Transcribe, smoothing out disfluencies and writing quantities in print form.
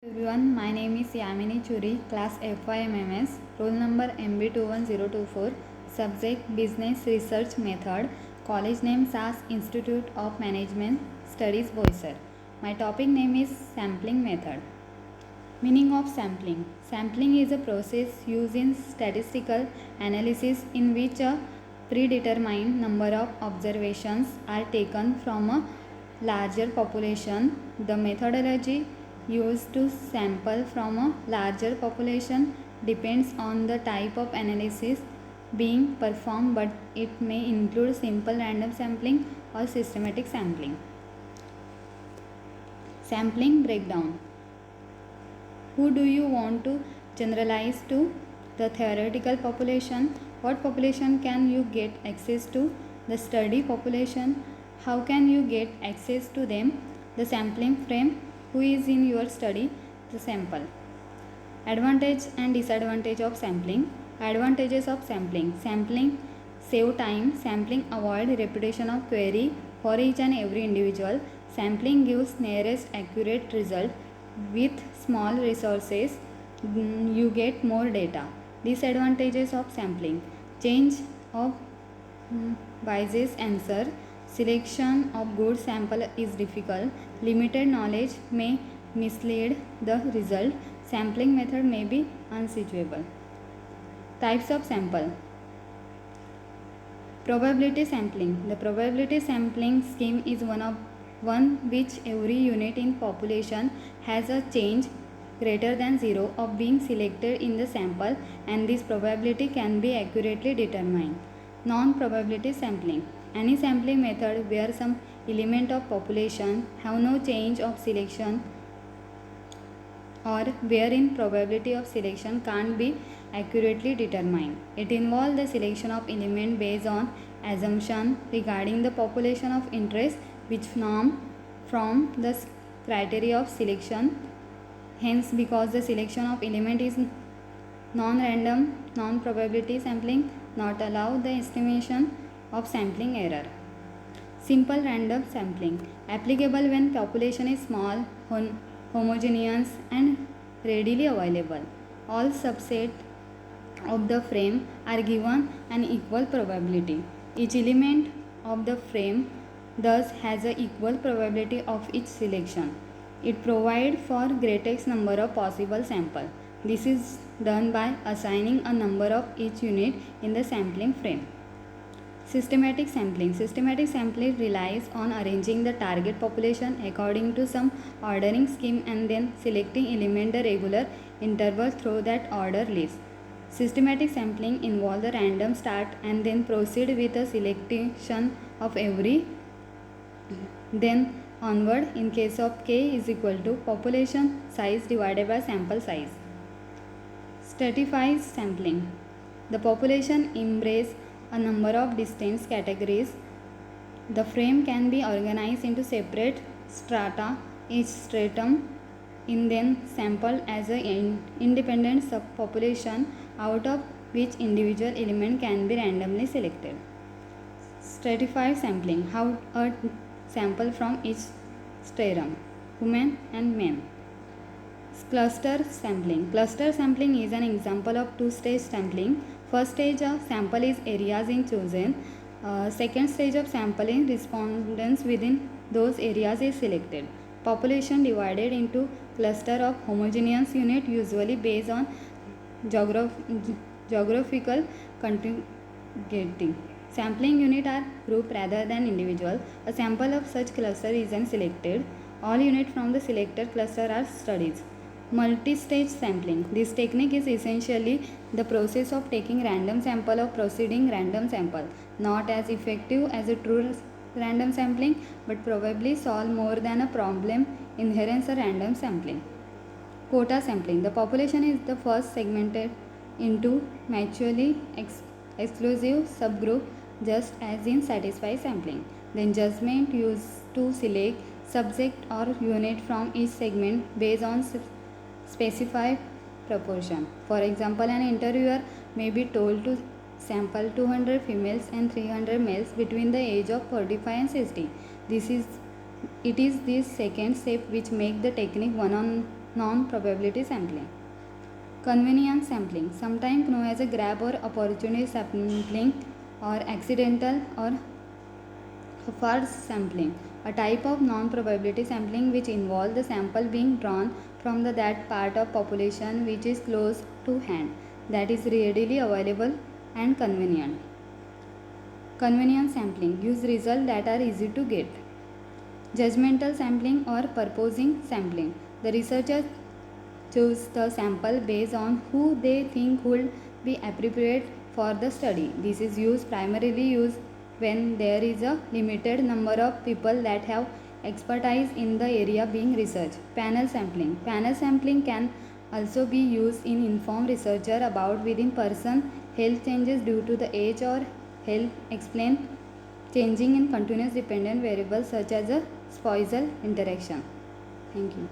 Everyone, my name is Yamini Churi, class FYMMS, roll number MB21024, subject Business Research Method, college name SAS Institute of Management, studies Boisar. My topic name is sampling method. Meaning of sampling. Sampling is a process used in statistical analysis in which a predetermined number of observations are taken from a larger population. The methodology used to sample from a larger population depends on the type of analysis being performed, but it may include simple random sampling or systematic sampling. Sampling breakdown. Who do you want to generalize to? The theoretical population. What population can you get access to? The study population. How can you get access to them? The sampling frame. Who is in your study? The sample. Advantage and disadvantage of sampling. Advantages of sampling. Sampling save time. Sampling avoid repetition of query for each and every individual. Sampling gives nearest accurate result. With small resources, you get more data. Disadvantages of sampling. Change of biases answer. Selection of good sample is difficult. Limited knowledge may mislead the result. Sampling method may be unsuitable. Types of sample. Probability sampling. The probability sampling scheme is one which every unit in population has a change greater than 0 of being selected in the sample, and this probability can be accurately determined. Non-probability sampling. Any sampling method where some element of population have no change of selection or wherein probability of selection can't be accurately determined. It involves the selection of element based on assumption regarding the population of interest which form from the criteria of selection. Hence, because the selection of element is non-random, non-probability sampling not allow the estimation of sampling error. Simple random sampling. Applicable when population is small, homogeneous and readily available. All subsets of the frame are given an equal probability. Each element of the frame thus has an equal probability of each selection. It provides for greatest number of possible samples. This is done by assigning a number of each unit in the sampling frame. Systematic sampling. Systematic sampling relies on arranging the target population according to some ordering scheme and then selecting element the regular interval through that order list. Systematic sampling involves a random start and then proceed with a selection of every then onward in case of k is equal to population size divided by sample size. Stratified sampling. The population embraces a number of distinct categories. The frame can be organized into separate strata. Each stratum is then sampled as an independent subpopulation out of which individual element can be randomly selected. Stratified sampling. How a sample from each stratum, women and men. Cluster sampling. Cluster sampling is an example of two-stage sampling. First stage of sample is areas in chosen. Second stage of sampling respondents within those areas is selected. Population divided into cluster of homogeneous unit usually based on geographical contiguity. Sampling unit are group rather than individual. A sample of such cluster is then selected. All units from the selected cluster are studied. Multi-stage sampling. This technique is essentially the process of taking random sample of proceeding random sample. Not as effective as a true random sampling, but probably solve more than a problem inherent in random sampling. Quota sampling. The population is the first segmented into mutually exclusive subgroup just as in satisfied sampling. Then judgment used to select subject or unit from each segment based on specified proportion. For example, an interviewer may be told to sample 200 females and 300 males between the age of 45 and 60. It is this second step which makes the technique one on non-probability sampling. Convenience sampling, sometimes known as a grab or opportunity sampling or accidental or false sampling, a type of non-probability sampling which involves the sample being drawn from that part of population which is close to hand, that is readily available and convenient. Convenience sampling use results that are easy to get. Judgmental sampling or purposing sampling, the researchers choose the sample based on who they think would be appropriate for the study. This is primarily used when there is a limited number of people that have expertise in the area being researched. Panel sampling. Panel sampling can also be used in inform researcher about within person health changes due to the age or health explain changing in continuous dependent variables such as a spousal interaction. Thank you.